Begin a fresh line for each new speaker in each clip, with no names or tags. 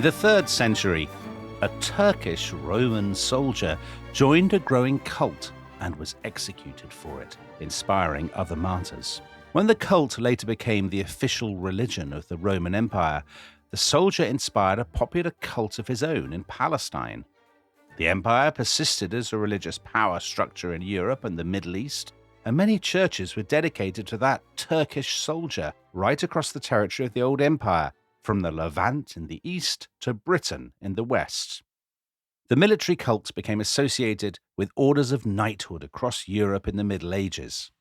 In the 3rd century, a Turkish Roman soldier joined a growing cult and was executed for it, inspiring other martyrs. When the cult later became the official religion of the Roman Empire, the soldier inspired a popular cult of his own in Palestine. The empire persisted as a religious power structure in Europe and the Middle East, and many churches were dedicated to that Turkish soldier right across the territory of the old empire, from the Levant in the east to Britain in the west. The military cult became associated with orders of knighthood across Europe in the Middle Ages.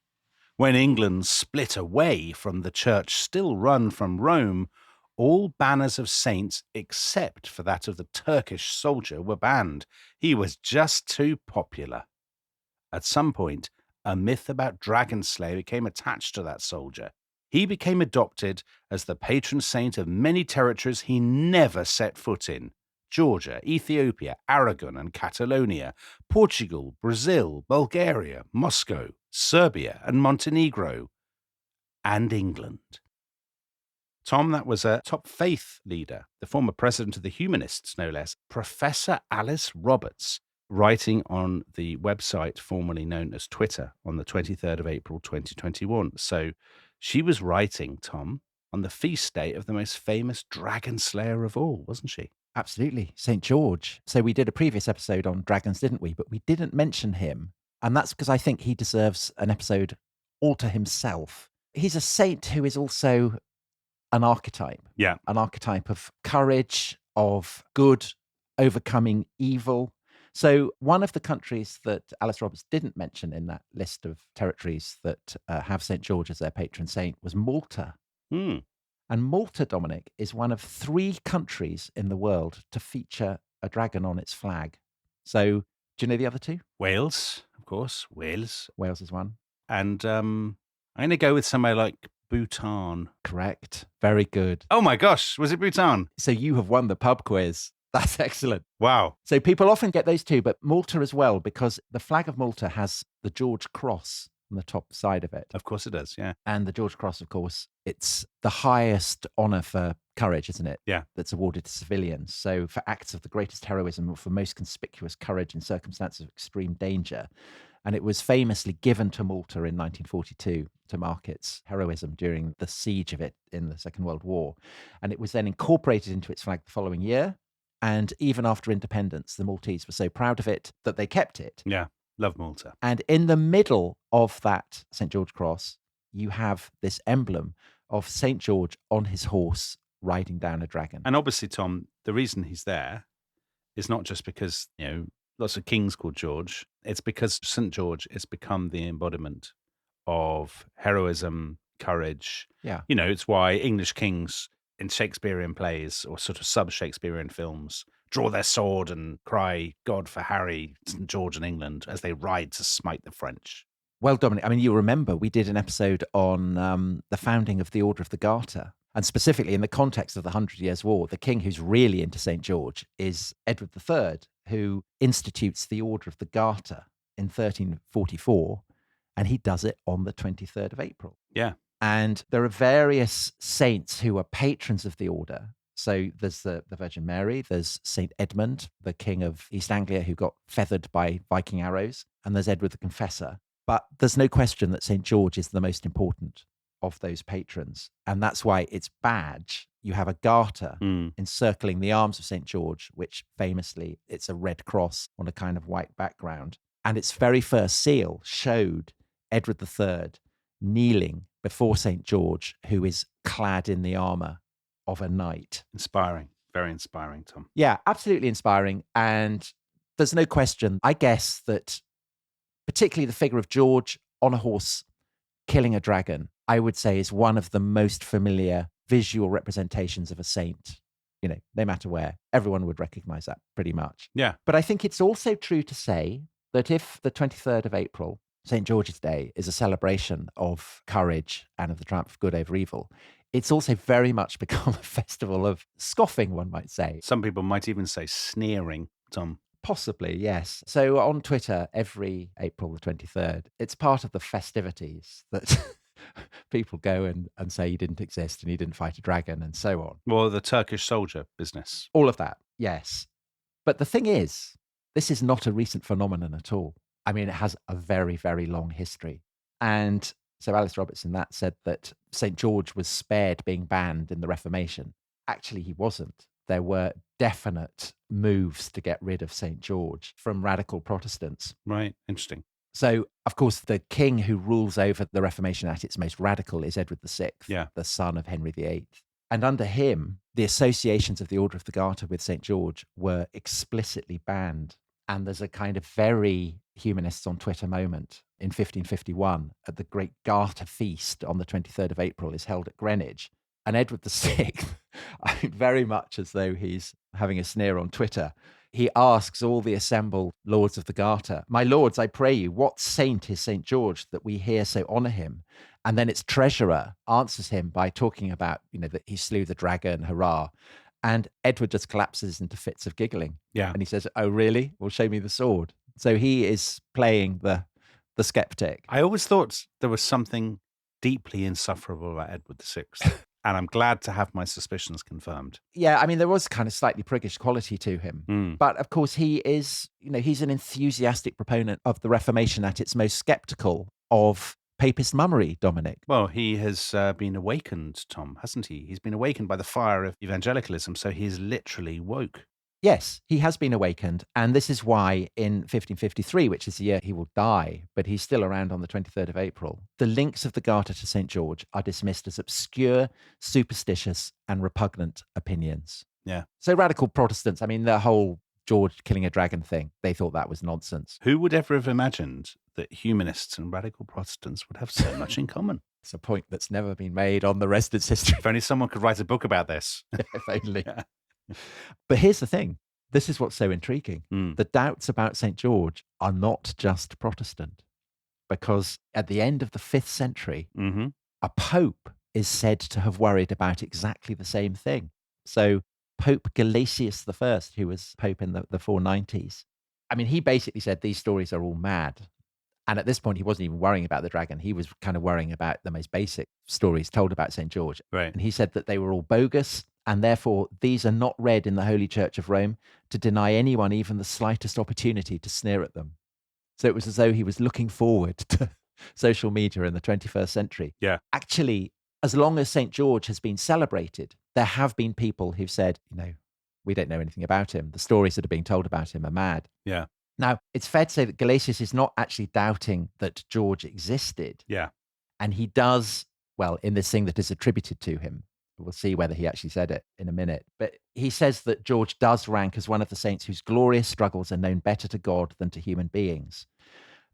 When England split away from the church still run from Rome, all banners of saints except for that of the Turkish soldier were banned. He was just too popular. At some point, a myth about dragon slayer became attached to that soldier. He became adopted as the patron saint of many territories he never set foot in: Georgia, Ethiopia, Aragon and Catalonia, Portugal, Brazil, Bulgaria, Moscow, Serbia and Montenegro, and England. Tom, that was a top faith leader, the former president of the Humanists, no less, Professor Alice Roberts, writing on the website formerly known as Twitter on the 23rd of April 2021. So she was writing, Tom, on the feast day of the most famous dragon slayer of all, wasn't she?
Absolutely. St. George. So we did a previous episode on dragons, didn't we? But we didn't mention him. And that's because I think he deserves an episode all to himself. He's a saint who is also an archetype.
Yeah.
An archetype of courage, of good, overcoming evil. So one of the countries that Alice Roberts didn't mention in that list of territories that have St. George as their patron saint was Malta. And Malta, Dominic, is one of 3 countries in the world to feature a dragon on its flag. So do you know the other 2?
Wales, of course. Wales
is one.
And I'm going to go with somewhere like Bhutan.
Correct. Very good.
Oh my gosh, was it Bhutan?
So you have won the pub quiz. That's excellent.
Wow.
So people often get those 2, but Malta as well, because the flag of Malta has the George Cross on the top side of it.
Of course it does, yeah.
And the George Cross, of course, it's the highest honour for courage, isn't it?
Yeah.
That's awarded to civilians. So for acts of the greatest heroism or for most conspicuous courage in circumstances of extreme danger. And it was famously given to Malta in 1942 to mark its heroism during the siege of it in the Second World War. And it was then incorporated into its flag the following year. And even after independence, the Maltese were so proud of it that they kept it.
Yeah, love Malta.
And in the middle of that St. George Cross, you have this emblem of St. George on his horse riding down a dragon.
And obviously, Tom, the reason he's there is not just because, lots of kings called George. It's because St. George has become the embodiment of heroism, courage.
Yeah.
It's why English kings in Shakespearean plays or sort of sub-Shakespearean films draw their sword and cry, God for Harry, St. George and England, as they ride to smite the French.
Well, Dominic, I mean, you remember we did an episode on the founding of the Order of the Garter. And specifically in the context of the 100 Years' War, the king who's really into St. George is Edward III, who institutes the Order of the Garter in 1344. And he does it on the 23rd of April.
Yeah.
And there are various saints who are patrons of the order. So there's the Virgin Mary, there's St. Edmund, the king of East Anglia, who got feathered by Viking arrows, and there's Edward the Confessor. But there's no question that St. George is the most important of those patrons. And that's why its badge, you have a garter encircling the arms of St. George, which famously, it's a red cross on a kind of white background. And its very first seal showed Edward III kneeling before St. George, who is clad in the armour of a knight.
Inspiring. Very inspiring, Tom.
Yeah, absolutely inspiring. And there's no question, I guess, that particularly the figure of George on a horse killing a dragon, I would say is one of the most familiar visual representations of a saint, no matter where. Everyone would recognise that pretty much.
Yeah.
But I think it's also true to say that if the 23rd of April, St. George's Day, is a celebration of courage and of the triumph of good over evil, it's also very much become a festival of scoffing, one might say.
Some people might even say sneering, Tom.
Possibly, yes. So on Twitter, every April the 23rd, it's part of the festivities that people go and say he didn't exist and he didn't fight a dragon and so on.
Well, the Turkish soldier business.
All of that, yes. But the thing is, this is not a recent phenomenon at all. I mean, it has a very, very long history. And so Alice Roberts in that said that St. George was spared being banned in the Reformation. Actually, he wasn't. There were definite moves to get rid of St. George from radical Protestants.
Right. Interesting.
So, of course, the king who rules over the Reformation at its most radical is Edward VI,
Yeah.
the son of Henry VIII. And under him, the associations of the Order of the Garter with St. George were explicitly banned. And there's a kind of very humanists on Twitter moment in 1551 at the Great Garter Feast on the 23rd of April is held at Greenwich. And Edward VI, I think very much as though he's having a sneer on Twitter, he asks all the assembled lords of the Garter, "My lords, I pray you, what saint is St. George that we here so honour him?" And then its treasurer answers him by talking about, that he slew the dragon, hurrah. And Edward just collapses into fits of giggling.
Yeah.
And he says, "Oh, really? Well, show me the sword." So he is playing the skeptic.
I always thought there was something deeply insufferable about Edward VI. And I'm glad to have my suspicions confirmed.
Yeah, I mean, there was kind of slightly priggish quality to him.
Mm.
But of course, he is, he's an enthusiastic proponent of the Reformation at its most sceptical of papist mummery, Dominic.
Well, he has been awakened, Tom, hasn't he? He's been awakened by the fire of evangelicalism, so he's literally woke.
Yes, he has been awakened. And this is why in 1553, which is the year he will die, but he's still around on the 23rd of April, the links of the Garter to St. George are dismissed as obscure, superstitious, and repugnant opinions.
Yeah.
So radical Protestants, I mean, the whole George killing a dragon thing, they thought that was nonsense.
Who would ever have imagined that humanists and radical Protestants would have so much in common?
It's a point that's never been made on the Residence history.
If only someone could write a book about this.
If only.
Yeah.
But here's the thing. This is what's so intriguing.
Mm.
The doubts about St. George are not just Protestant, because at the end of the 5th century,
Mm-hmm.
a pope is said to have worried about exactly the same thing. So Pope Gelasius I, who was pope in the 490s, I mean, he basically said these stories are all mad. And at this point, he wasn't even worrying about the dragon. He was kind of worrying about the most basic stories told about St. George.
Right.
And he said that they were all bogus, and therefore these are not read in the Holy Church of Rome to deny anyone even the slightest opportunity to sneer at them. So it was as though he was looking forward to social media in the 21st century.
Yeah.
Actually, as long as St. George has been celebrated, there have been people who've said, we don't know anything about him. The stories that are being told about him are mad.
Yeah.
Now, it's fair to say that Gelasius is not actually doubting that George existed.
Yeah.
And he does, well, in this thing that is attributed to him. We'll see whether he actually said it in a minute. But he says that George does rank as one of the saints whose glorious struggles are known better to God than to human beings.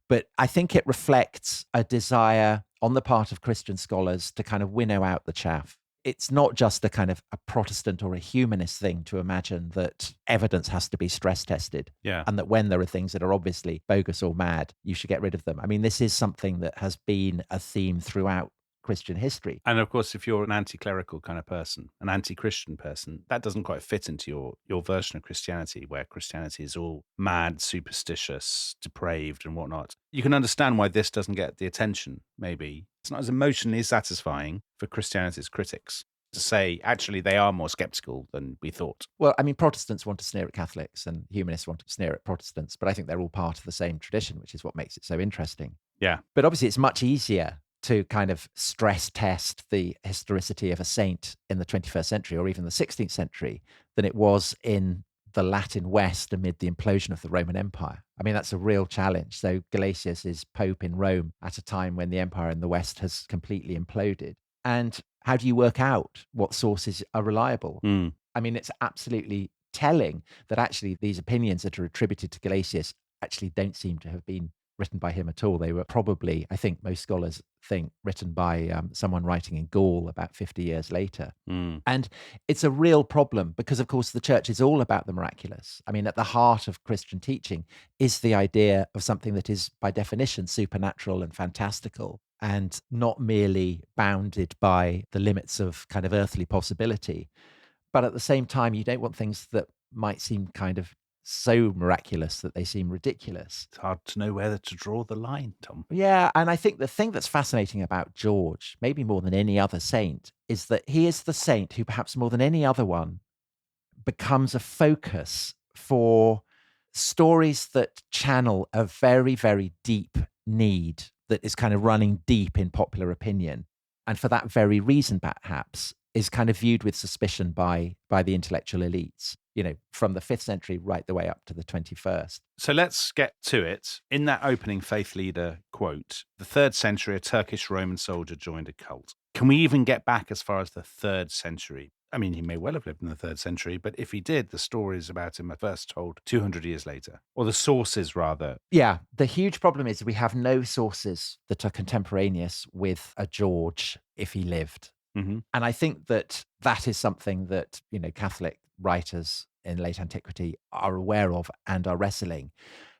But I think it reflects a desire on the part of Christian scholars to kind of winnow out the chaff. It's not just a kind of a Protestant or a humanist thing to imagine that evidence has to be stress tested.
Yeah.
And that when there are things that are obviously bogus or mad, you should get rid of them. I mean, this is something that has been a theme throughout Christian history.
And of course, if you're an anti-clerical kind of person, an anti-Christian person, that doesn't quite fit into your version of Christianity, where Christianity is all mad, superstitious, depraved and whatnot. You can understand why this doesn't get the attention, maybe. It's not as emotionally satisfying for Christianity's critics to say, actually, they are more skeptical than we thought.
Well, I mean, Protestants want to sneer at Catholics and humanists want to sneer at Protestants, but I think they're all part of the same tradition, which is what makes it so interesting.
Yeah.
But obviously, it's much easier to kind of stress test the historicity of a saint in the 21st century or even the 16th century than it was in the Latin West amid the implosion of the Roman Empire. I mean, that's a real challenge. So Gelasius is Pope in Rome at a time when the empire in the West has completely imploded. And how do you work out what sources are reliable?
Mm.
I mean, it's absolutely telling that actually these opinions that are attributed to Gelasius actually don't seem to have been written by him at all. They were probably, I think most scholars think, written by someone writing in Gaul about 50 years later.
Mm.
And it's a real problem because, of course, the church is all about the miraculous. I mean, at the heart of Christian teaching is the idea of something that is, by definition, supernatural and fantastical and not merely bounded by the limits of kind of earthly possibility. But at the same time, you don't want things that might seem kind of so miraculous that they seem ridiculous.
It's hard to know whether to draw the line, Tom.
Yeah, and I think the thing that's fascinating about George, maybe more than any other saint, is that he is the saint who, perhaps more than any other one, becomes a focus for stories that channel a very, very deep need that is kind of running deep in popular opinion. And for that very reason, perhaps, is kind of viewed with suspicion by the intellectual elites, from the 5th century right the way up to the 21st.
So let's get to it. In that opening faith leader quote, the 3rd century, a Turkish Roman soldier joined a cult. Can we even get back as far as the 3rd century? I mean, he may well have lived in the 3rd century, but if he did, the stories about him are first told 200 years later, or the sources rather.
Yeah, the huge problem is we have no sources that are contemporaneous with a George if he lived.
Mm-hmm.
And I think that is something that, Catholic writers in late antiquity are aware of and are wrestling.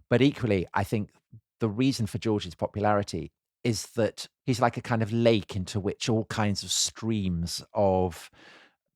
But equally, I think the reason for George's popularity is that he's like a kind of lake into which all kinds of streams of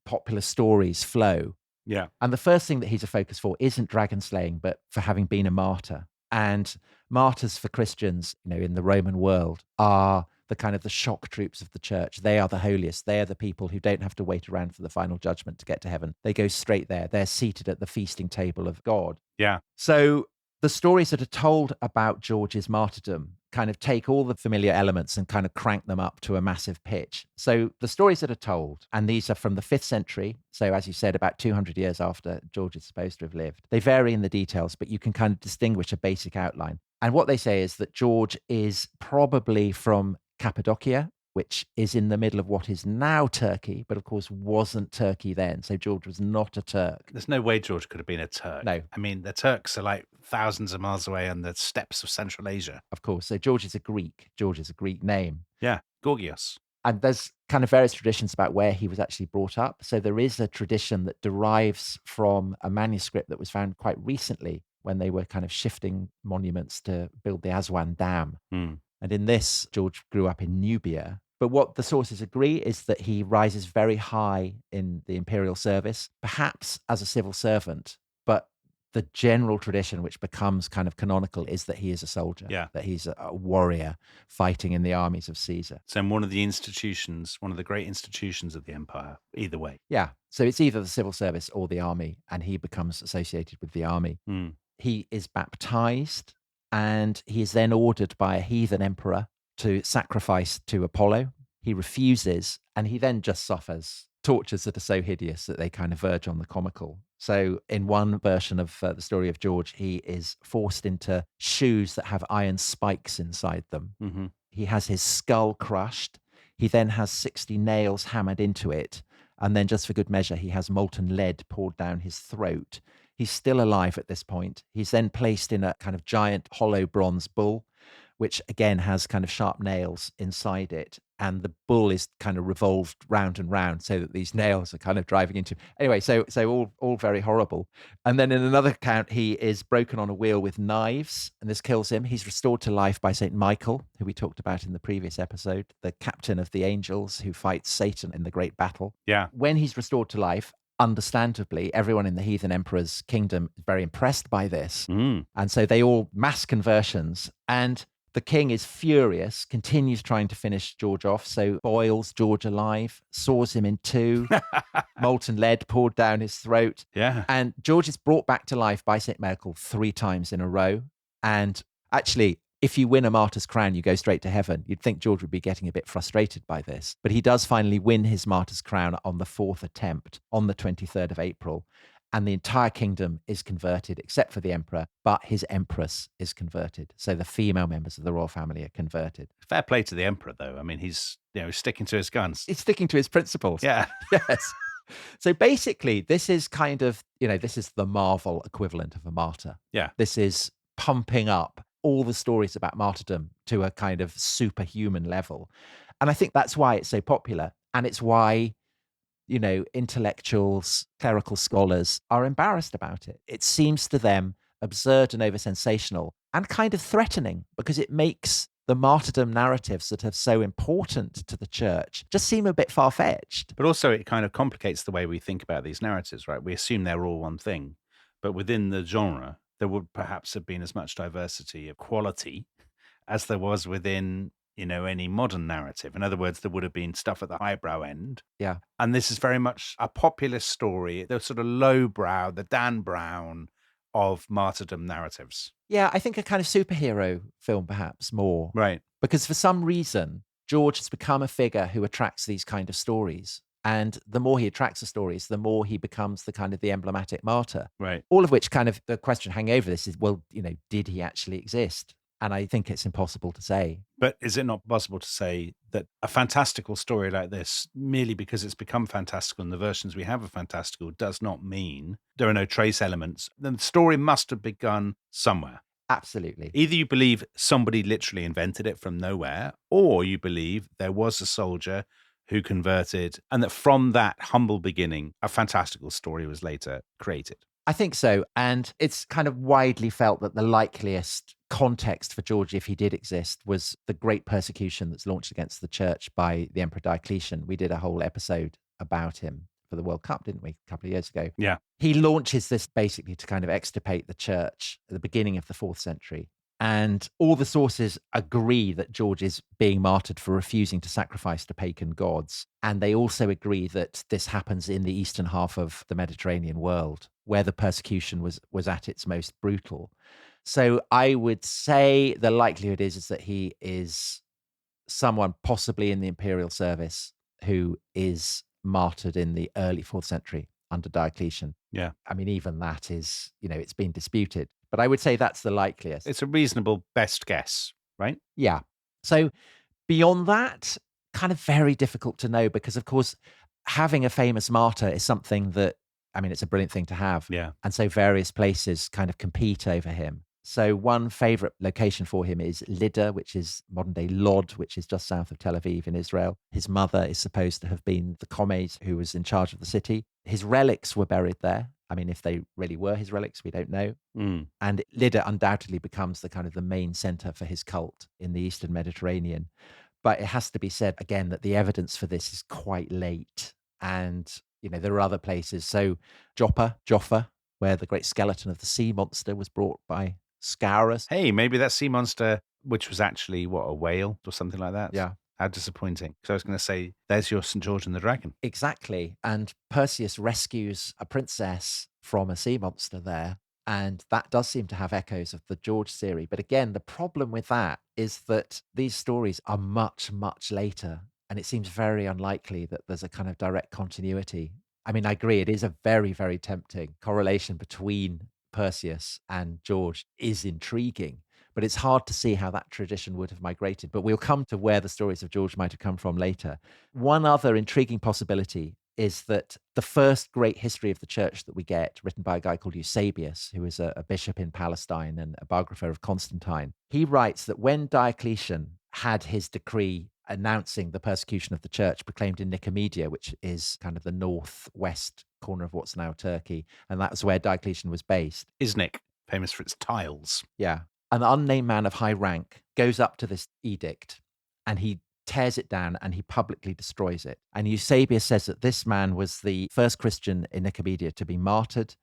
popular stories flow.
Yeah.
And the first thing that he's a focus for isn't dragon slaying, but for having been a martyr. And martyrs for Christians, in the Roman world are the kind of the shock troops of the church. They are the holiest. They are the people who don't have to wait around for the final judgment to get to heaven. They go straight there. They're seated at the feasting table of God.
Yeah.
So the stories that are told about George's martyrdom kind of take all the familiar elements and kind of crank them up to a massive pitch. So the stories that are told, and these are from the 5th century, so as you said, about 200 years after George is supposed to have lived, they vary in the details, but you can kind of distinguish a basic outline. And what they say is that George is probably from Cappadocia, which is in the middle of what is now Turkey, but of course wasn't Turkey then. So George was not a Turk.
There's no way George could have been a Turk.
No.
I mean, the Turks are like thousands of miles away on the steppes of Central Asia.
Of course. So George is a Greek. George is a Greek name.
Yeah, Gorgios.
And there's kind of various traditions about where he was actually brought up. So there is a tradition that derives from a manuscript that was found quite recently when they were kind of shifting monuments to build the Aswan Dam. And in this, George grew up in Nubia. But what the sources agree is that he rises very high in the imperial service, perhaps as a civil servant. But the general tradition, which becomes kind of canonical, is that he is a soldier, that he's a warrior fighting in the armies of Caesar.
So in one of the great institutions of the empire, either way.
Yeah. So it's either the civil service or the army, and he becomes associated with the army. He is baptized, and he is then ordered by a heathen emperor to sacrifice to Apollo. He refuses, and he then just suffers tortures that are so hideous that they kind of verge on the comical. So in one version of the story of George, he is forced into shoes that have iron spikes inside them.
Mm-hmm.
He has his skull crushed. He then has 60 nails hammered into it. And then just for good measure, he has molten lead poured down his throat. He's still alive at this point. He's then placed in a kind of giant hollow bronze bull, which again has kind of sharp nails inside it. And the bull is kind of revolved round and round so that these nails are kind of driving into him. Anyway, so all very horrible. And then in another account, he is broken on a wheel with knives, and this kills him. He's restored to life by St. Michael, who we talked about in the previous episode, the captain of the angels who fights Satan in the great battle.
Yeah.
When he's restored to life, understandably, everyone in the heathen emperor's kingdom is very impressed by this. And so they all mass conversions. And the king is furious, continues trying to finish George off, so boils George alive, saws him in two, molten lead poured down his throat.
Yeah.
And George is brought back to life by St. Michael 3 times in a row. And actually, if you win a martyr's crown, you go straight to heaven. You'd think George would be getting a bit frustrated by this. But he does finally win his martyr's crown on the 4th attempt, on the 23rd of April. And the entire kingdom is converted, except for the emperor, but his empress is converted. So the female members of the royal family are converted.
Fair play to the emperor, though. I mean, he's sticking to his guns.
He's sticking to his principles.
Yeah.
Yes. So basically, this is kind of, this is the Marvel equivalent of a martyr.
Yeah.
This is pumping up all the stories about martyrdom to a kind of superhuman level. And I think that's why it's so popular. And it's why intellectuals, clerical scholars are embarrassed about it. It seems to them absurd and over sensational and kind of threatening because it makes the martyrdom narratives that are so important to the church just seem a bit far-fetched.
But also it kind of complicates the way we think about these narratives, right? We assume they're all one thing. but within the genre, there would perhaps have been as much diversity of quality as there was within, any modern narrative. In other words, there would have been stuff at the highbrow end.
Yeah.
And this is very much a populist story, the sort of lowbrow, the Dan Brown of martyrdom narratives.
Yeah, I think a kind of superhero film, perhaps more.
Right.
Because for some reason, George has become a figure who attracts these kind of stories. And the more he attracts the stories, the more he becomes the kind of the emblematic martyr.
Right.
All of which kind of the question hanging over this is, well, did he actually exist? And I think it's impossible to say.
But is it not possible to say that a fantastical story like this, merely because it's become fantastical and the versions we have of fantastical, does not mean there are no trace elements? The story must have begun somewhere.
Absolutely.
Either you believe somebody literally invented it from nowhere, or you believe there was a soldier who converted, and that from that humble beginning, a fantastical story was later created.
I think so. And it's kind of widely felt that the likeliest context for George, if he did exist, was the great persecution that's launched against the church by the Emperor Diocletian. We did a whole episode about him for the World Cup, didn't we, a couple of years ago?
Yeah.
He launches this basically to kind of extirpate the church at the beginning of the 4th century. And all the sources agree that George is being martyred for refusing to sacrifice to pagan gods. And they also agree that this happens in the eastern half of the Mediterranean world, where the persecution was at its most brutal. So I would say the likelihood is that he is someone possibly in the imperial service who is martyred in the early 4th century under Diocletian.
Yeah.
I mean, even that is, it's been disputed. But I would say that's the likeliest.
It's a reasonable best guess, right?
Yeah. So beyond that, kind of very difficult to know because, of course, having a famous martyr is something that, it's a brilliant thing to have.
Yeah.
And so various places kind of compete over him. So one favorite location for him is Lydda, which is modern day Lod, which is just south of Tel Aviv in Israel. His mother is supposed to have been the Comes who was in charge of the city. His relics were buried there. If they really were his relics, we don't know. And Lydda undoubtedly becomes the kind of the main center for his cult in the Eastern Mediterranean. But it has to be said again that the evidence for this is quite late. And, there are other places. So Joppa, where the great skeleton of the sea monster was brought by Scaurus.
Hey, maybe that sea monster, which was actually, a whale or something like that?
Yeah.
How disappointing. So I was going to say, there's your St. George and the Dragon.
Exactly. And Perseus rescues a princess from a sea monster there. And that does seem to have echoes of the George series. But again, the problem with that is that these stories are much, much later. And it seems very unlikely that there's a kind of direct continuity. I agree, it is a very, very tempting correlation between Perseus and George is intriguing. But it's hard to see how that tradition would have migrated. But we'll come to where the stories of George might have come from later. One other intriguing possibility is that the first great history of the church that we get, written by a guy called Eusebius, who was a bishop in Palestine and a biographer of Constantine, he writes that when Diocletian had his decree announcing the persecution of the church proclaimed in Nicomedia, which is kind of the northwest corner of what's now Turkey, and that was where Diocletian was based.
Iznik, famous for its tiles.
Yeah. An unnamed man of high rank goes up to this edict and he tears it down and he publicly destroys it. And Eusebius says that this man was the first Christian in Nicomedia to be martyred,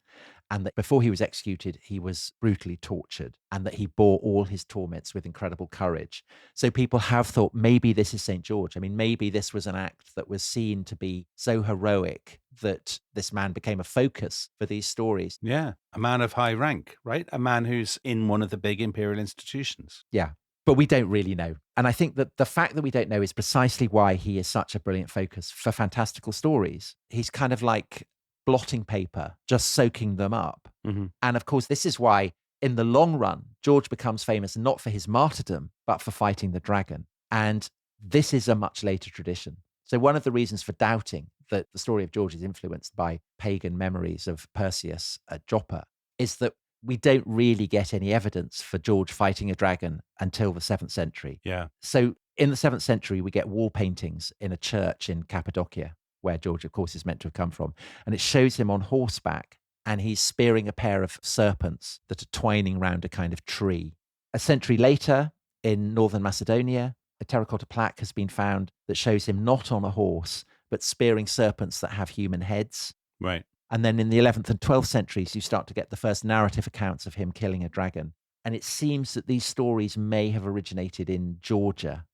and that before he was executed, he was brutally tortured, and that he bore all his torments with incredible courage. So people have thought maybe this is St. George. Maybe this was an act that was seen to be so heroic that this man became a focus for these stories.
Yeah, a man of high rank, right? A man who's in one of the big imperial institutions.
Yeah. But we don't really know. And I think that the fact that we don't know is precisely why he is such a brilliant focus for fantastical stories. He's kind of like blotting paper, just soaking them up.
Mm-hmm.
And of course, this is why in the long run, George becomes famous not for his martyrdom, but for fighting the dragon. And this is a much later tradition. So one of the reasons for doubting that the story of George is influenced by pagan memories of Perseus at Joppa is that we don't really get any evidence for George fighting a dragon until the 7th century.
Yeah.
So in the 7th century, we get wall paintings in a church in Cappadocia, where George, of course, is meant to have come from. And it shows him on horseback, and he's spearing a pair of serpents that are twining round a kind of tree. A century later, in northern Macedonia, a terracotta plaque has been found that shows him not on a horse, but spearing serpents that have human heads.
Right.
And then in the 11th and 12th centuries, you start to get the first narrative accounts of him killing a dragon. And it seems that these stories may have originated in Georgia,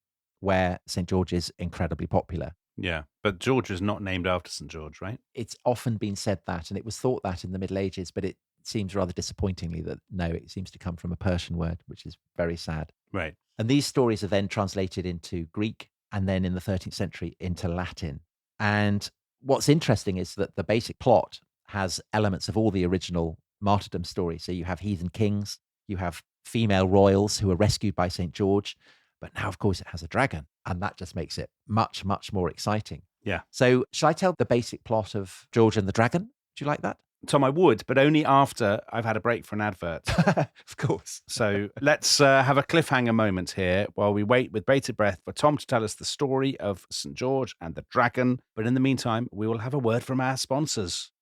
where St. George is incredibly popular.
Yeah, but George is not named after St. George, right?
It's often been said that, and it was thought that in the Middle Ages, but it seems rather disappointingly that no, it seems to come from a Persian word, which is very sad.
Right.
And these stories are then translated into Greek and then in the 13th century into Latin. And what's interesting is that the basic plot has elements of all the original martyrdom stories. So you have heathen kings, you have female royals who are rescued by St. George, but now, of course, it has a dragon, and that just makes it much, much more exciting.
Yeah.
So shall I tell the basic plot of George and the Dragon? Do you like that?
Tom, I would, but only after I've had a break for an advert.
Of course.
So let's have a cliffhanger moment here while we wait with bated breath for Tom to tell us the story of St. George and the dragon. But in the meantime, we will have a word from our sponsors.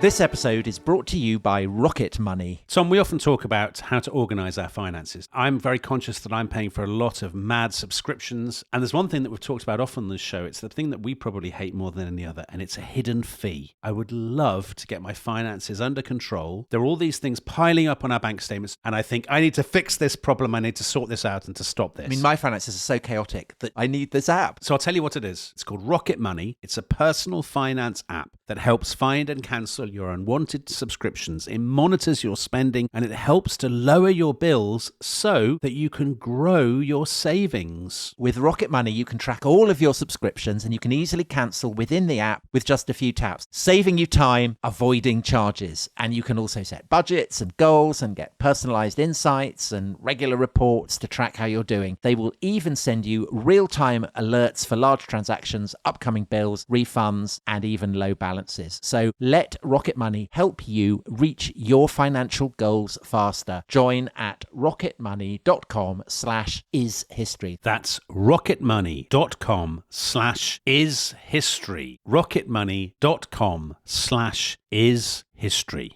This episode is brought to you by Rocket Money.
Tom, we often talk about how to organise our finances. I'm very conscious that I'm paying for a lot of mad subscriptions. And there's one thing that we've talked about often on this show. It's the thing that we probably hate more than any other, and it's a hidden fee. I would love to get my finances under control. There are all these things piling up on our bank statements, and I think I need to fix this problem. I need to sort this out and to stop this.
I mean, my finances are so chaotic that I need this app.
So I'll tell you what it is. It's called Rocket Money. It's a personal finance app that helps find and cancel your unwanted subscriptions. It monitors your spending and it helps to lower your bills so that you can grow your savings.
With Rocket Money, you can track all of your subscriptions and you can easily cancel within the app with just a few taps, saving you time, avoiding charges. And you can also set budgets and goals and get personalized insights and regular reports to track how you're doing. They will even send you real-time alerts for large transactions, upcoming bills, refunds, and even low balances. So let Rocket Money help you reach your financial goals faster. Join at rocketmoney.com/ishistory.
That's rocketmoney.com/ishistory. rocketmoney.com/ishistory.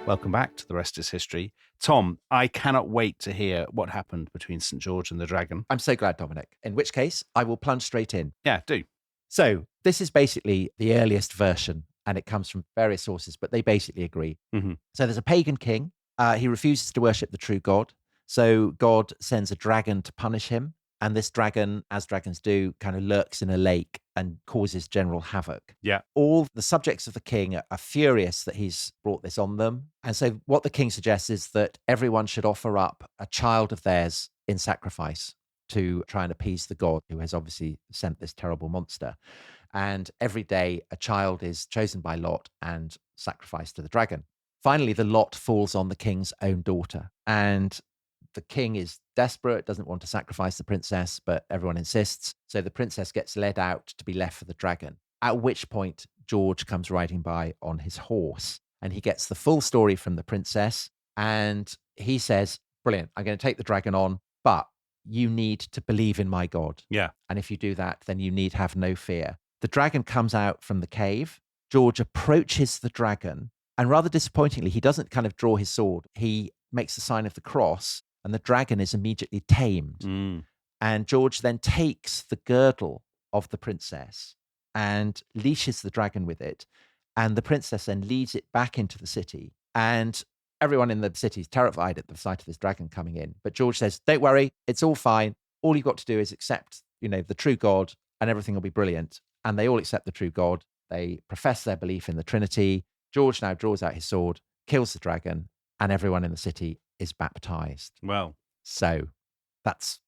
Welcome back to The Rest is History. Tom, I cannot wait to hear what happened between St. George and the dragon.
I'm so glad, Dominic. In which case, I will plunge straight in.
Yeah, do.
So this is basically the earliest version, and it comes from various sources, but they basically agree.
Mm-hmm.
So there's a pagan king. He refuses to worship the true God. So God sends a dragon to punish him. And this dragon, as dragons do, kind of lurks in a lake and causes general havoc.
Yeah.
All the subjects of the king are furious that he's brought this on them. And so what the king suggests is that everyone should offer up a child of theirs in sacrifice to try and appease the god who has obviously sent this terrible monster. And every day a child is chosen by lot and sacrificed to the dragon. Finally, the lot falls on the king's own daughter. And the king is desperate, doesn't want to sacrifice the princess, but everyone insists. So the princess gets led out to be left for the dragon, at which point George comes riding by on his horse and he gets the full story from the princess. And he says, brilliant, I'm going to take the dragon on, but you need to believe in my God.
Yeah.
And if you do that, then you need have no fear. The dragon comes out from the cave. George approaches the dragon. And rather disappointingly, he doesn't kind of draw his sword. He makes the sign of the cross. And the dragon is immediately tamed.
Mm.
And George then takes the girdle of the princess and leashes the dragon with it. And the princess then leads it back into the city. And everyone in the city is terrified at the sight of this dragon coming in. But George says, don't worry, it's all fine. All you've got to do is accept, the true God and everything will be brilliant. And they all accept the true God. They profess their belief in the Trinity. George now draws out his sword, kills the dragon, and everyone in the city is baptized.
Well,
so that's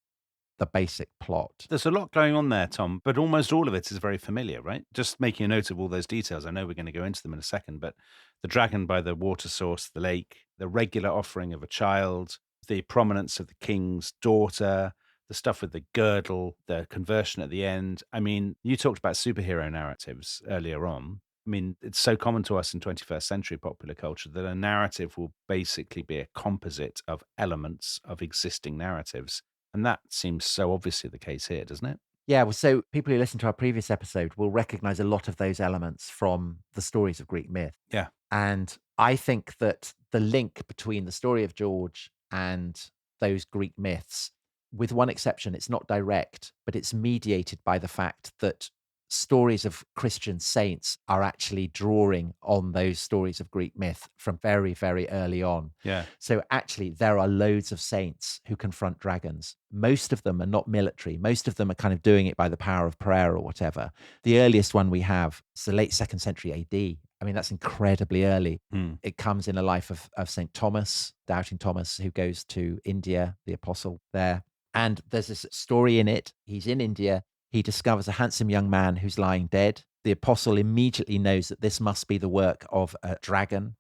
the basic plot.
There's a lot going on there, Tom, but almost all of it is very familiar, right? Just making a note of all those details. I know we're going to go into them in a second, but the dragon by the water source, the lake, the regular offering of a child, the prominence of the king's daughter, the stuff with the girdle, the conversion at the end. I mean, you talked about superhero narratives earlier on. I mean, it's so common to us in 21st century popular culture that a narrative will basically be a composite of elements of existing narratives. And that seems so obviously the case here, doesn't it?
Yeah, well, so people who listen to our previous episode will recognize a lot of those elements from the stories of Greek myth.
Yeah.
And I think that the link between the story of George and those Greek myths. With one exception, it's not direct, but it's mediated by the fact that stories of Christian saints are actually drawing on those stories of Greek myth from very, very early on.
Yeah.
So actually, there are loads of saints who confront dragons. Most of them are not military. Most of them are kind of doing it by the power of prayer or whatever. The earliest one we have is the late 2nd century AD. I mean, that's incredibly early. It comes in the life of St. Thomas, doubting Thomas, who goes to India, the apostle there. And there's this story in it. He's in India. He discovers a handsome young man who's lying dead. The apostle immediately knows that this must be the work of a dragon.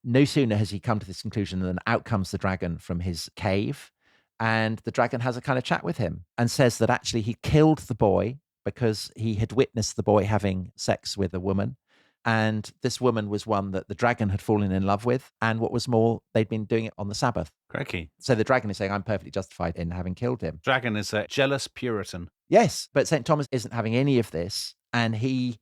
No sooner has he come to this conclusion than out comes the dragon from his cave. And the dragon has a kind of chat with him and says that actually he killed the boy because he had witnessed the boy having sex with a woman. And this woman was one that the dragon had fallen in love with. And what was more, they'd been doing it on the Sabbath.
Crikey.
So the dragon is saying, I'm perfectly justified in having killed him.
Dragon is a jealous Puritan.
Yes, but St. Thomas isn't having any of this. And he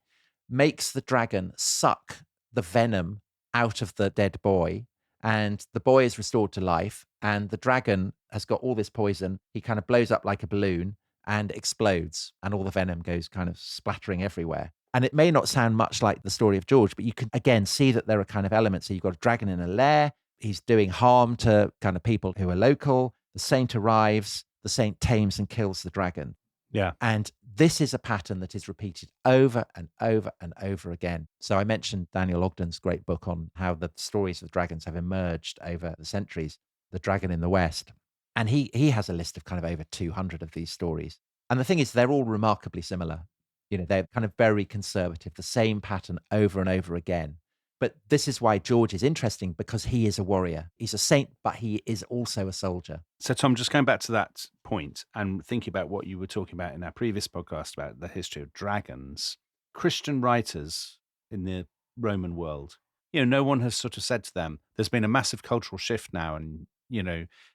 makes the dragon suck the venom out of the dead boy. And the boy is restored to life. And the dragon has got all this poison. He kind of blows up like a balloon and explodes. And all the venom goes kind of splattering everywhere. And it may not sound much like the story of George, but you can, again, see that there are kind of elements. So you've got a dragon in a lair. He's doing harm to kind of people who are local. The saint arrives. The saint tames and kills the dragon.
Yeah.
And this is a pattern that is repeated over and over and over again. So I mentioned Daniel Ogden's great book on how the stories of dragons have emerged over the centuries, The Dragon in the West. And he has a list of kind of over 200 of these stories. And the thing is, they're all remarkably similar. You know, they're kind of very conservative, the same pattern over and over again. But this is why George is interesting, because he is a warrior. He's a saint, but he is also a soldier.
So, Tom, just going back to that point and thinking about what you were talking about in our previous podcast about the history of dragons, Christian writers in the Roman world, no one has sort of said to them, there's been a massive cultural shift now. And,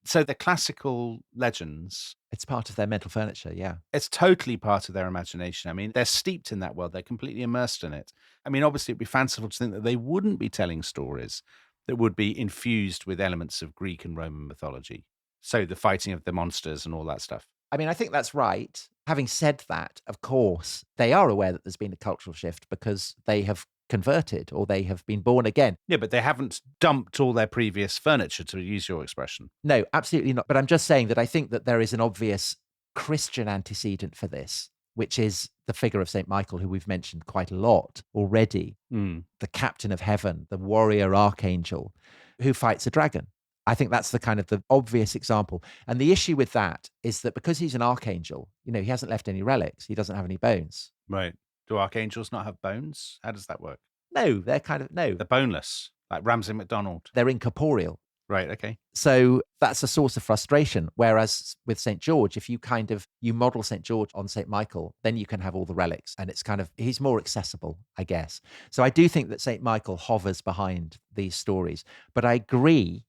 so the classical legends,
It's part of their mental furniture, yeah.
it's totally part of their imagination. I mean, they're steeped in that world. They're completely immersed in it. I mean, obviously, it'd be fanciful to think that they wouldn't be telling stories that would be infused with elements of Greek and Roman mythology. So the fighting of the monsters and all that stuff.
I mean, I think that's right. Having said that, of course, they are aware that there's been a cultural shift because they have converted or they have been born again.
Yeah, but they haven't dumped all their previous furniture, to use your expression.
No, absolutely not. But I'm just saying that I think that there is an obvious Christian antecedent for this, which is the figure of St. Michael, who we've mentioned quite a lot already, the captain of heaven, the warrior archangel who fights a dragon. I think that's the kind of the obvious example. And the issue with that is that because he's an archangel, he hasn't left any relics. He doesn't have any bones.
Right. Do archangels not have bones? How does that work?
No, they're no.
They're boneless, like Ramsay MacDonald.
They're incorporeal.
Right, okay.
So that's a source of frustration. Whereas with St. George, if you you model St. George on St. Michael, then you can have all the relics and it's he's more accessible, I guess. So I do think that St. Michael hovers behind these stories. But I agree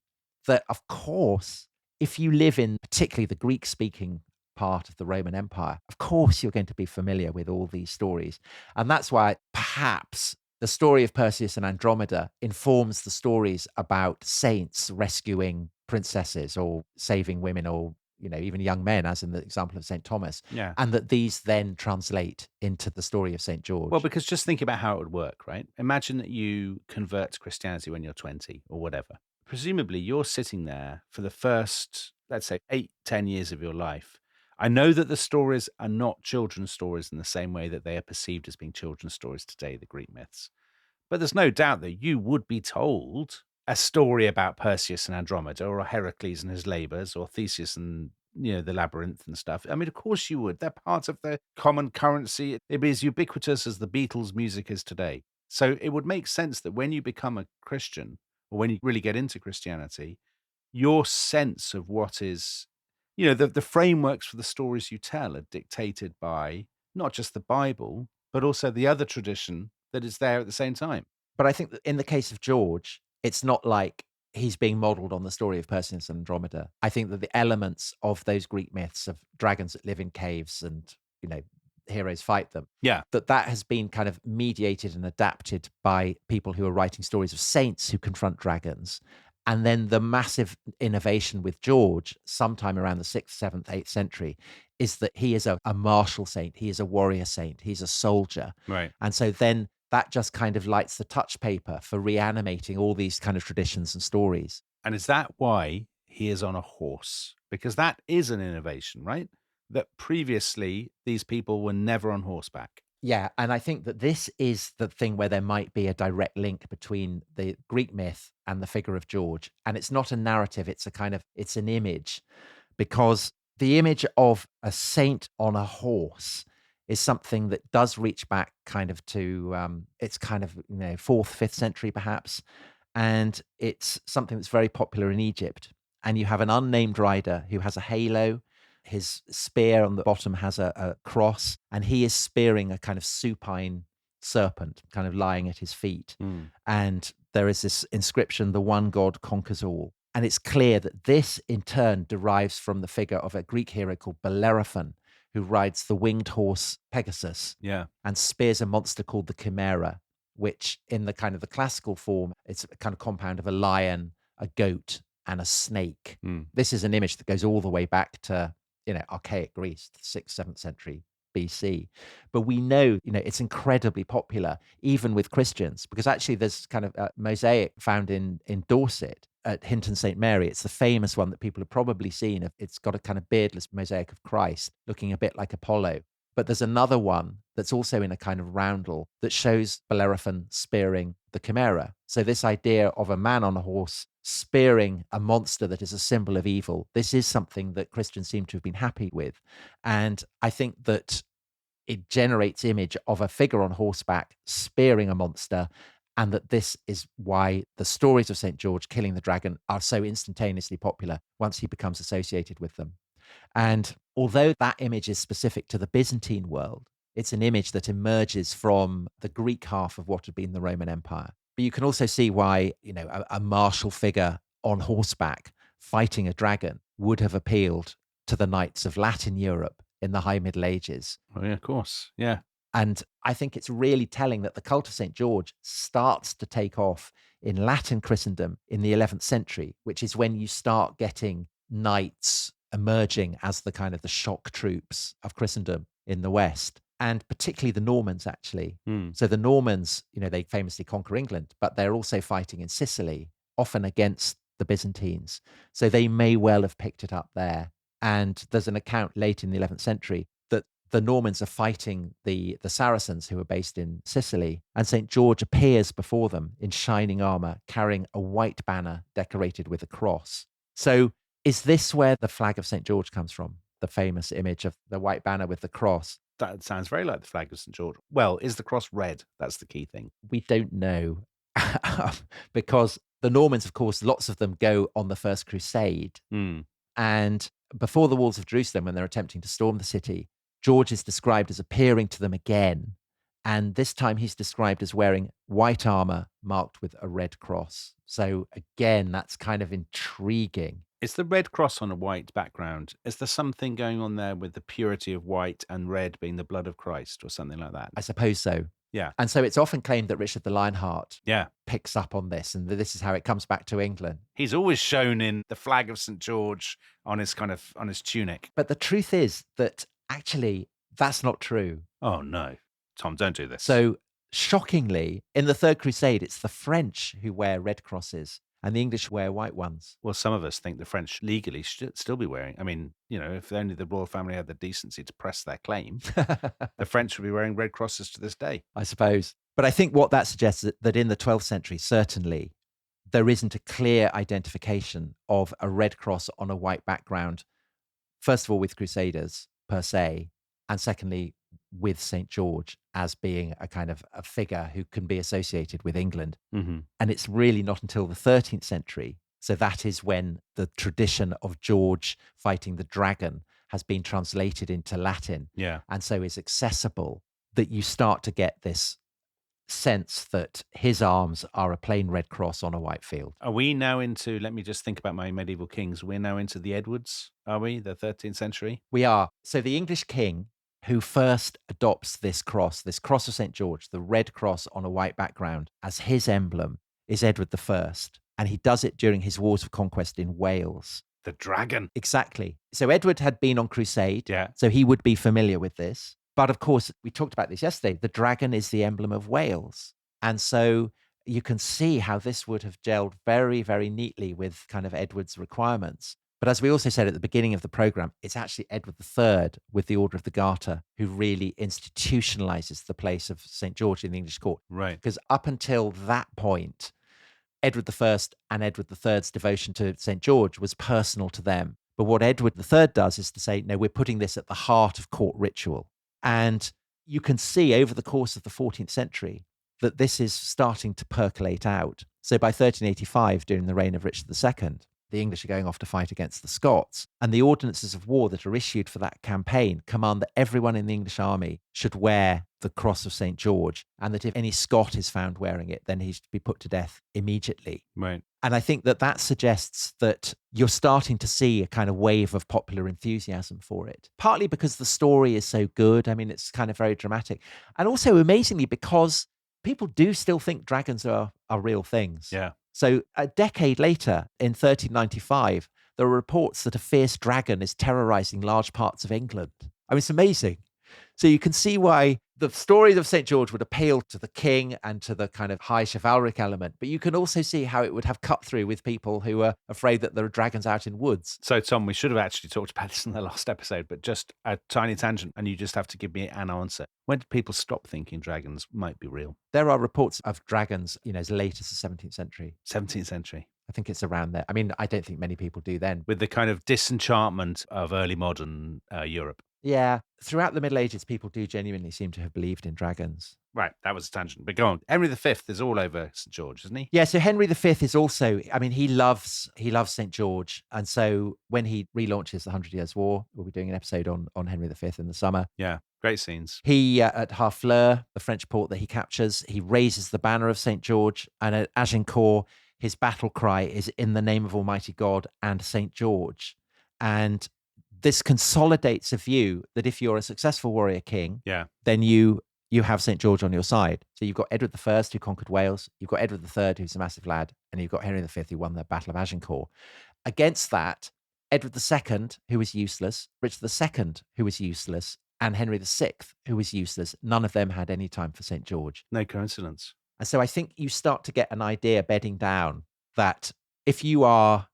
that, of course, if you live in particularly the Greek-speaking part of the Roman Empire, of course you're going to be familiar with all these stories. And that's why perhaps the story of Perseus and Andromeda informs the stories about saints rescuing princesses or saving women or, even young men, as in the example of St. Thomas.
Yeah.
And that these then translate into the story of St. George.
Well, because just think about how it would work, right? Imagine that you convert to Christianity when you're 20 or whatever. Presumably you're sitting there for the first, let's say, 8-10 years of your life. I know that the stories are not children's stories in the same way that they are perceived as being children's stories today, the Greek myths. But there's no doubt that you would be told a story about Perseus and Andromeda, or Heracles and his labors, or Theseus and, the labyrinth and stuff. I mean, of course you would. They're part of the common currency. It'd be as ubiquitous as the Beatles' music is today. So it would make sense that when you become a Christian, or when you really get into Christianity, your sense of what is, the frameworks for the stories you tell are dictated by not just the Bible, but also the other tradition that is there at the same time.
But I think that in the case of George, it's not like he's being modeled on the story of Perseus and Andromeda. I think that the elements of those Greek myths of dragons that live in caves and, heroes fight them.
Yeah.
That has been kind of mediated and adapted by people who are writing stories of saints who confront dragons. And then the massive innovation with George, sometime around the 6th, 7th, 8th century, is that he is a martial saint. He is a warrior saint. He's a soldier.
Right.
And so then that just kind of lights the touch paper for reanimating all these kind of traditions and stories.
And is that why he is on a horse? Because that is an innovation, right? That previously these people were never on horseback.
Yeah, and I think that this is the thing where there might be a direct link between the Greek myth and the figure of George. And it's not a narrative, it's an image, because the image of a saint on a horse is something that does reach back kind of to it's kind of 4th, 5th century perhaps, and it's something that's very popular in Egypt. And you have an unnamed rider who has a halo. His spear on the bottom has a cross, and he is spearing a kind of supine serpent, kind of lying at his feet.
Mm.
And there is this inscription, "The one God conquers all." And it's clear that this, in turn, derives from the figure of a Greek hero called Bellerophon, who rides the winged horse Pegasus
Yeah.
and spears a monster called the Chimera, which in the kind of the classical form, it's a kind of compound of a lion, a goat, and a snake.
Mm.
This is an image that goes all the way back to archaic Greece, 6th, 7th century BC. But we know, it's incredibly popular, even with Christians, because actually there's kind of a mosaic found in Dorset at Hinton St. Mary. It's the famous one that people have probably seen. It's got a kind of beardless mosaic of Christ looking a bit like Apollo. But there's another one that's also in a kind of roundel that shows Bellerophon spearing the Chimera. So this idea of a man on a horse spearing a monster that is a symbol of evil, this is something that Christians seem to have been happy with. And I think that it generates image of a figure on horseback spearing a monster, and that this is why the stories of St. George killing the dragon are so instantaneously popular once he becomes associated with them. And although that image is specific to the Byzantine world, it's an image that emerges from the Greek half of what had been the Roman Empire. But you can also see why, a martial figure on horseback fighting a dragon would have appealed to the knights of Latin Europe in the High Middle Ages.
Oh, yeah, of course. Yeah.
And I think it's really telling that the cult of St. George starts to take off in Latin Christendom in the 11th century, which is when you start getting knights emerging as the kind of the shock troops of Christendom in the West, and particularly the Normans, actually.
Mm.
So the Normans, they famously conquer England, but they're also fighting in Sicily, often against the Byzantines. So they may well have picked it up there. And there's an account late in the 11th century that the Normans are fighting the Saracens who are based in Sicily, and St. George appears before them in shining armor, carrying a white banner decorated with a cross. So is this where the flag of St. George comes from? The famous image of the white banner with the cross?
That sounds very like the flag of St. George. Well, is the cross red? That's the key thing.
We don't know. Because the Normans, of course, lots of them go on the First Crusade.
Mm.
And before the walls of Jerusalem, when they're attempting to storm the city, George is described as appearing to them again. And this time he's described as wearing white armor marked with a red cross. So again, that's kind of intriguing.
Is the red cross on a white background? Is there something going on there with the purity of white and red being the blood of Christ or something like that?
I suppose so.
Yeah.
And so it's often claimed that Richard the Lionheart
Yeah.
picks up on this, and this is how it comes back to England.
He's always shown in the flag of St. George on his tunic.
But the truth is that actually that's not true.
Oh, no. Tom, don't do this.
So shockingly, in the Third Crusade, it's the French who wear red crosses and the English wear white ones.
Well, some of us think the French legally should still be wearing. I mean, if only the royal family had the decency to press their claim, the French would be wearing red crosses to this day.
I suppose. But I think what that suggests is that in the 12th century, certainly, there isn't a clear identification of a red cross on a white background, first of all, with Crusaders per se, and secondly, with St. George as being a kind of a figure who can be associated with England.
Mm-hmm.
And it's really not until the 13th century, so that is when the tradition of George fighting the dragon has been translated into Latin, and so is accessible, that you start to get this sense that his arms are a plain red cross on a white field.
Are we now into, let me just think about my medieval kings, we're now into the Edwards, are we, the 13th century?
We are. So the English king who first adopts this cross of St. George, the red cross on a white background, as his emblem, is Edward I. And he does it during his wars of conquest in Wales.
The dragon.
Exactly. So Edward had been on crusade.
Yeah.
So he would be familiar with this. But of course, we talked about this yesterday. The dragon is the emblem of Wales. And so you can see how this would have gelled very, very neatly with kind of Edward's requirements. But as we also said at the beginning of the program, it's actually Edward III with the Order of the Garter who really institutionalizes the place of St. George in the English court.
Right.
Because up until that point, Edward I and Edward III's devotion to St. George was personal to them. But what Edward III does is to say, no, we're putting this at the heart of court ritual. And you can see over the course of the 14th century that this is starting to percolate out. So by 1385, during the reign of Richard II, the English are going off to fight against the Scots. And the ordinances of war that are issued for that campaign command that everyone in the English army should wear the cross of St. George, and that if any Scot is found wearing it, then he's to be put to death immediately.
Right.
And I think that that suggests that you're starting to see a kind of wave of popular enthusiasm for it, partly because the story is so good. I mean, it's kind of very dramatic. And also, amazingly, because people do still think dragons are real things.
Yeah.
So a decade later, in 1395, there are reports that a fierce dragon is terrorizing large parts of England. I mean, it's amazing. So you can see why the story of St. George would appeal to the king and to the kind of high chivalric element, but you can also see how it would have cut through with people who are afraid that there are dragons out in woods.
So, Tom, we should have actually talked about this in the last episode, but just a tiny tangent, and you just have to give me an answer. When did people stop thinking dragons might be real?
There are reports of dragons, as late as the 17th century.
17th century.
I think it's around there. I mean, I don't think many people do then.
With the kind of disenchantment of early modern Europe.
Yeah. Throughout the Middle Ages, people do genuinely seem to have believed in dragons.
Right, that was a tangent. But go on. Henry V is all over St. George, isn't he?
Yeah, so Henry V is also, I mean, he loves St. George. And so when he relaunches the 100 Years' War, we'll be doing an episode on Henry V in the summer.
Yeah, great scenes.
He, at Harfleur, the French port that he captures, he raises the banner of St. George. And at Agincourt, his battle cry is "In the name of Almighty God and St. George." And this consolidates a view that if you're a successful warrior king, then you have St. George on your side. So you've got Edward I who conquered Wales, you've got Edward III who's a massive lad, and you've got Henry V who won the Battle of Agincourt. Against that, Edward II, who was useless, Richard II, who was useless, and Henry VI, who was useless. None of them had any time for St. George.
No coincidence.
And so I think you start to get an idea bedding down that if you are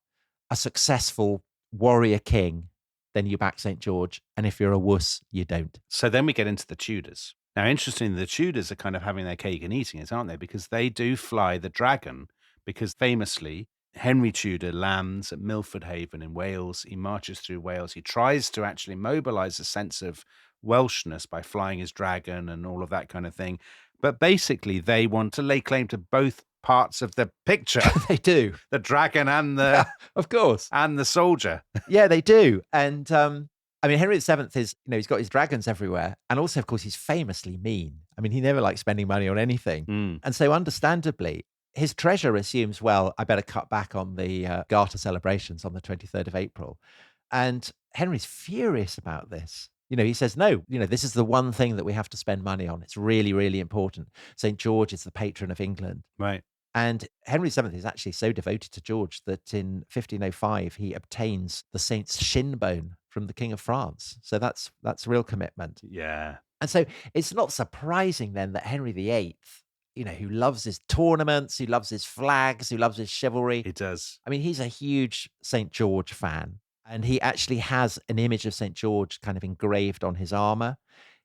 a successful warrior king, then you back St. George. And if you're a wuss, you don't.
So then we get into the Tudors. Now, interestingly, the Tudors are kind of having their cake and eating it, aren't they? Because they do fly the dragon, because famously, Henry Tudor lands at Milford Haven in Wales. He marches through Wales. He tries to actually mobilize a sense of Welshness by flying his dragon and all of that kind of thing. But basically, they want to lay claim to both parts of the picture.
They do.
The dragon and the...
of course.
And the soldier.
Yeah, they do. And I mean, Henry VII is, he's got his dragons everywhere. And also, of course, he's famously mean. I mean, he never likes spending money on anything. And so understandably, his treasurer assumes, well, I better cut back on the Garter celebrations on the 23rd of April. And Henry's furious about this. He says, no, this is the one thing that we have to spend money on. It's really, really important. St. George is the patron of England.
Right.
And Henry VII is actually so devoted to George that in 1505, he obtains the saint's shin bone from the King of France. So that's real commitment.
Yeah.
And so it's not surprising then that Henry VIII, who loves his tournaments, who loves his flags, who loves his chivalry.
He does.
I mean, he's a huge St. George fan. And he actually has an image of St. George kind of engraved on his armor.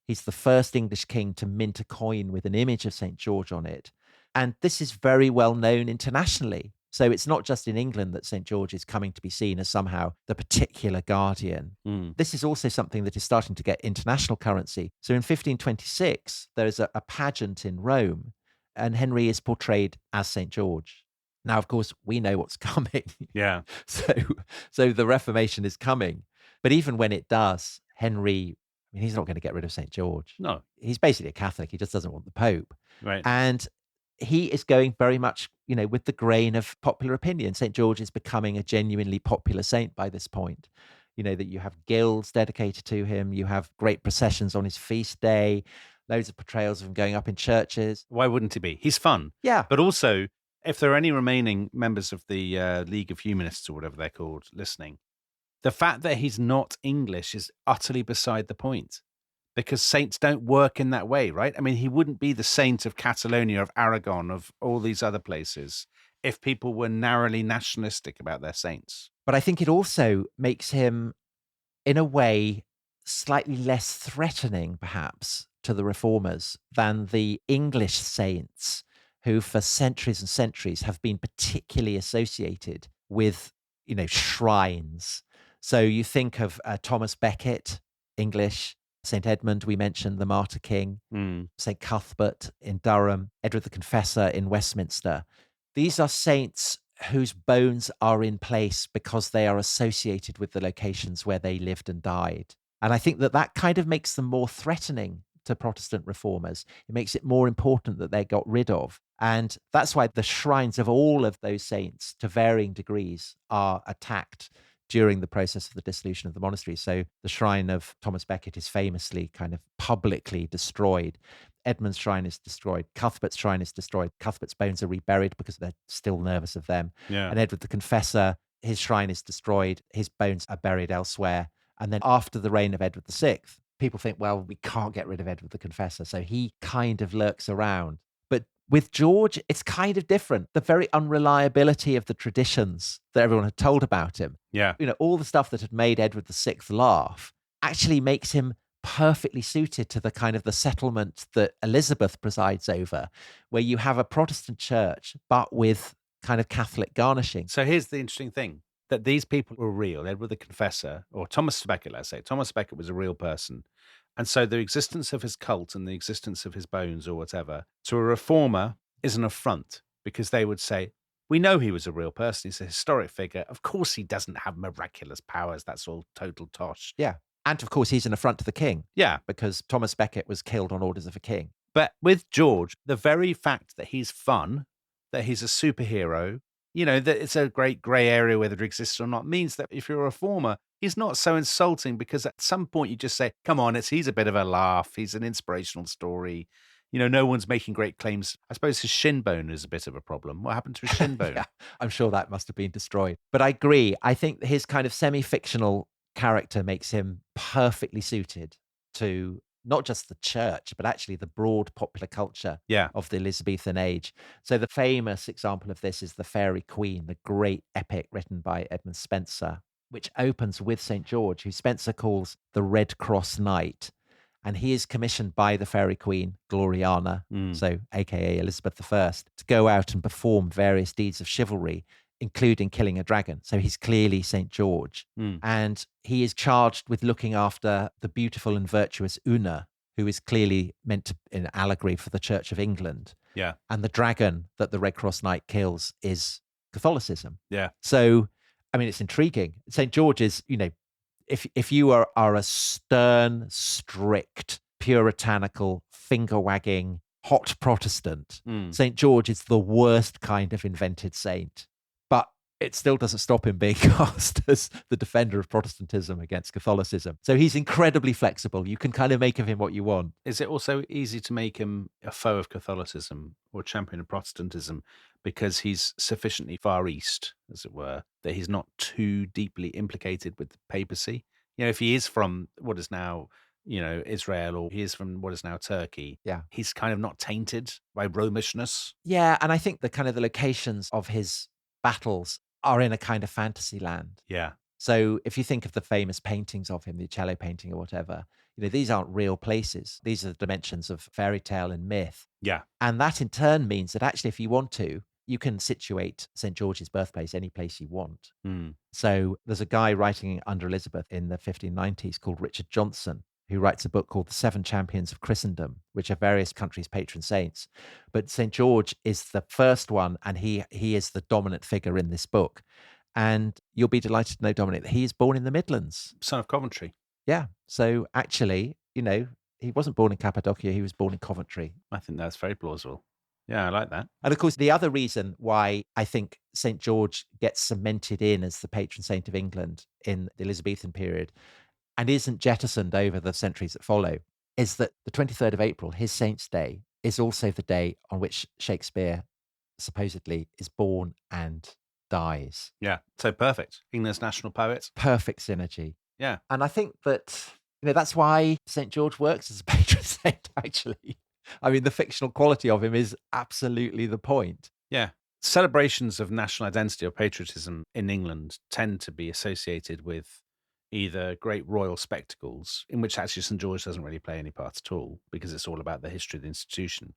He's the first English king to mint a coin with an image of St. George on it. And this is very well known internationally. So it's not just in England that St. George is coming to be seen as somehow the particular guardian. This is also something that is starting to get international currency. So in 1526, there's a pageant in Rome, and Henry is portrayed as St. George. Now, of course, we know what's coming.
Yeah.
So the Reformation is coming. But even when it does, Henry, I mean, he's not going to get rid of St. George.
No.
He's basically a Catholic. He just doesn't want the Pope.
Right.
And he is going very much, with the grain of popular opinion. St. George is becoming a genuinely popular saint by this point. That you have guilds dedicated to him. You have great processions on his feast day, loads of portrayals of him going up in churches.
Why wouldn't he be? He's fun.
Yeah.
But also, If there are any remaining members of the League of Humanists or whatever they're called listening, the fact that he's not English is utterly beside the point because saints don't work in that way, right? I mean, he wouldn't be the saint of Catalonia, of Aragon, of all these other places if people were narrowly nationalistic about their saints.
But I think it also makes him, in a way, slightly less threatening, perhaps, to the reformers than the English saints who, for centuries and centuries, have been particularly associated with, shrines. So you think of Thomas Becket, English, St. Edmund, we mentioned, the Martyr King,
Mm.
St. Cuthbert in Durham, Edward the Confessor in Westminster. These are saints whose bones are in place because they are associated with the locations where they lived and died. And I think that kind of makes them more threatening to Protestant reformers. It makes it more important that they got rid of. And that's why the shrines of all of those saints, to varying degrees, are attacked during the process of the dissolution of the monastery. So the shrine of Thomas Becket is famously kind of publicly destroyed. Edmund's shrine is destroyed. Cuthbert's shrine is destroyed. Cuthbert's bones are reburied because they're still nervous of them.
Yeah.
And Edward the Confessor, his shrine is destroyed. His bones are buried elsewhere. And then after the reign of Edward VI, people think, well, we can't get rid of Edward the Confessor. So he kind of lurks around. But with George, it's kind of different. The very unreliability of the traditions that everyone had told about him,
Yeah.
all the stuff that had made Edward VI laugh actually makes him perfectly suited to the kind of the settlement that Elizabeth presides over, where you have a Protestant church, but with kind of Catholic garnishing.
So here's the interesting thing, that these people were real. Edward the Confessor, or Thomas Becket, let's say. Thomas Becket was a real person. And so the existence of his cult and the existence of his bones or whatever, to a reformer is an affront because they would say, we know he was a real person. He's a historic figure. Of course he doesn't have miraculous powers. That's all total tosh.
Yeah. And of course, he's an affront to the king.
Yeah.
Because Thomas Becket was killed on orders of a king.
But with George, the very fact that he's fun, that he's a superhero, that it's a great grey area whether it exists or not, means that if you're a reformer, he's not so insulting because at some point you just say, come on, he's a bit of a laugh. He's an inspirational story. No one's making great claims. I suppose his shin bone is a bit of a problem. What happened to his shin bone?
Yeah, I'm sure that must have been destroyed. But I agree. I think his kind of semi-fictional character makes him perfectly suited to not just the church, but actually the broad popular culture of the Elizabethan age. So the famous example of this is the Fairy Queen, the great epic written by Edmund Spenser, which opens with St. George, who Spenser calls the Red Cross Knight. And he is commissioned by the Fairy Queen, Gloriana, so aka Elizabeth I, to go out and perform various deeds of chivalry, including killing a dragon. So he's clearly St. George. And he is charged with looking after the beautiful and virtuous Una, who is clearly meant to be an allegory for the Church of England.
Yeah.
And the dragon that the Red Cross Knight kills is Catholicism.
Yeah.
So, I mean, it's intriguing. St. George is, if you are a stern, strict, puritanical, finger-wagging, hot Protestant, St. George is the worst kind of invented saint. But it still doesn't stop him being cast as the defender of Protestantism against Catholicism. So he's incredibly flexible. You can kind of make of him what you want.
Is it also easy to make him a foe of Catholicism or champion of Protestantism because he's sufficiently far east, as it were, that he's not too deeply implicated with the papacy? If he is from what is now, Israel, or he is from what is now Turkey, he's kind of not tainted by Romishness.
Yeah, and I think the kind of the locations of his battles are in a kind of fantasy land.
Yeah.
So if you think of the famous paintings of him, the cello painting or whatever, these aren't real places. These are the dimensions of fairy tale and myth.
Yeah.
And that in turn means that actually, if you want to, you can situate St. George's birthplace any place you want. So there's a guy writing under Elizabeth in the 1590s called Richard Johnson, who writes a book called The Seven Champions of Christendom, which are various countries' patron saints. But St. George is the first one, and he is the dominant figure in this book. And you'll be delighted to know, Dominic, that he is born in the Midlands.
Son of Coventry.
Yeah. So actually, he wasn't born in Cappadocia, he was born in Coventry.
I think that's very plausible. Yeah, I like that.
And of course, the other reason why I think St. George gets cemented in as the patron saint of England in the Elizabethan period and isn't jettisoned over the centuries that follow is that the 23rd of April, his Saint's Day, is also the day on which Shakespeare supposedly is born and dies.
Yeah. So perfect. England's national poet.
Perfect synergy.
Yeah.
And I think that, that's why St. George works as a patron saint, actually. I mean, the fictional quality of him is absolutely the point.
Yeah. Celebrations of national identity or patriotism in England tend to be associated with either great royal spectacles, in which actually St. George doesn't really play any part at all because it's all about the history of the institution,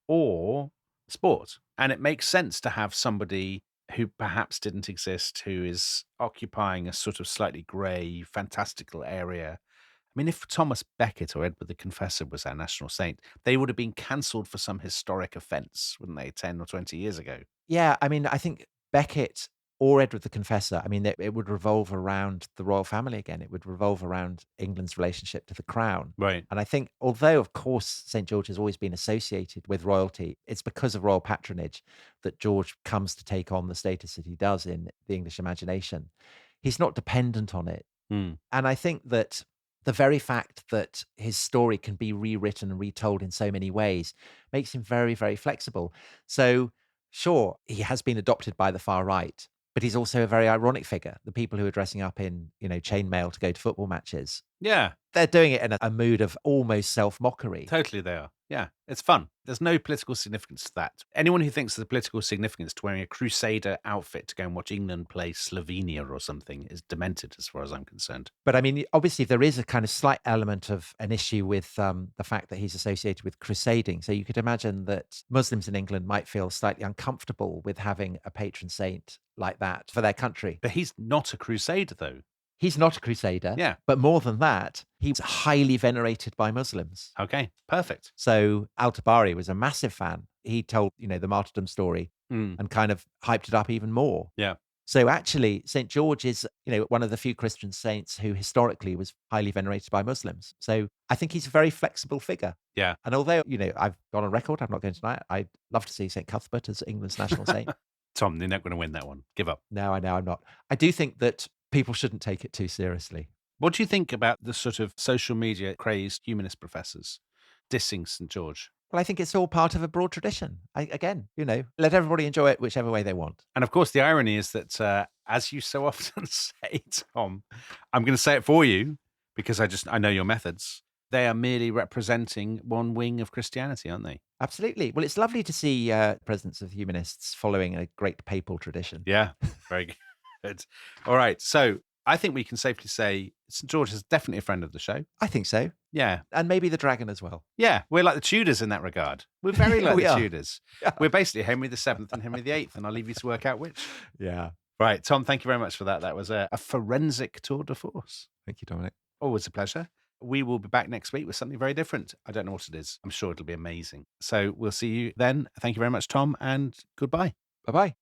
or sport. And it makes sense to have somebody who perhaps didn't exist, who is occupying a sort of slightly grey, fantastical area. I mean, if Thomas Becket or Edward the Confessor was our national saint, they would have been cancelled for some historic offence, wouldn't they, 10 or 20 years ago?
Yeah, I mean, I think Becket or Edward the Confessor, I mean, it would revolve around the royal family again. It would revolve around England's relationship to the crown.
Right.
And I think, although, of course, St. George has always been associated with royalty, it's because of royal patronage that George comes to take on the status that he does in the English imagination. He's not dependent on it.
Hmm.
And I think that the very fact that his story can be rewritten and retold in so many ways makes him very, very flexible. So, sure, he has been adopted by the far right, but he's also a very ironic figure. The people who are dressing up in, chainmail to go to football matches,
Yeah,
they're doing it in a mood of almost self-mockery.
totally they are. Yeah, it's fun. There's no political significance to that. Anyone who thinks there's a political significance to wearing a crusader outfit to go and watch England play Slovenia or something is demented as far as I'm concerned.
But I mean, obviously, there is a kind of slight element of an issue with the fact that he's associated with crusading. So you could imagine that Muslims in England might feel slightly uncomfortable with having a patron saint like that for their country.
But he's not a crusader, though.
He's not a crusader.
Yeah.
But more than that, he was highly venerated by Muslims.
Okay, perfect.
So Al-Tabari was a massive fan. He told, the martyrdom story and kind of hyped it up even more.
Yeah.
So actually, St. George is, one of the few Christian saints who historically was highly venerated by Muslims. So I think he's a very flexible figure.
Yeah.
And although, I've gone on record, I'm not going to deny it, I'd love to see St. Cuthbert as England's national saint.
Tom, they're not going to win that one. Give up.
No, I know I'm not. I do think that people shouldn't take it too seriously.
What do you think about the sort of social media crazed humanist professors dissing St. George?
Well, I think it's all part of a broad tradition. Again, let everybody enjoy it whichever way they want.
And of course, the irony is that, as you so often say, Tom, I'm going to say it for you because I know your methods. They are merely representing one wing of Christianity, aren't they?
Absolutely. Well, it's lovely to see presence of humanists following a great papal tradition.
Yeah, very good. All right. So I think we can safely say St. George is definitely a friend of the show.
I think so.
Yeah.
And maybe the dragon as well.
Yeah. We're like the Tudors in that regard. We're very like
We
the
are.
Tudors.
Yeah.
We're basically Henry VII and Henry VIII, and I'll leave you to work out which.
Yeah.
Right. Tom, thank you very much for that. That was a forensic tour de force.
Thank you, Dominic.
Always a pleasure. We will be back next week with something very different. I don't know what it is. I'm sure it'll be amazing. So we'll see you then. Thank you very much, Tom, and goodbye.
Bye-bye.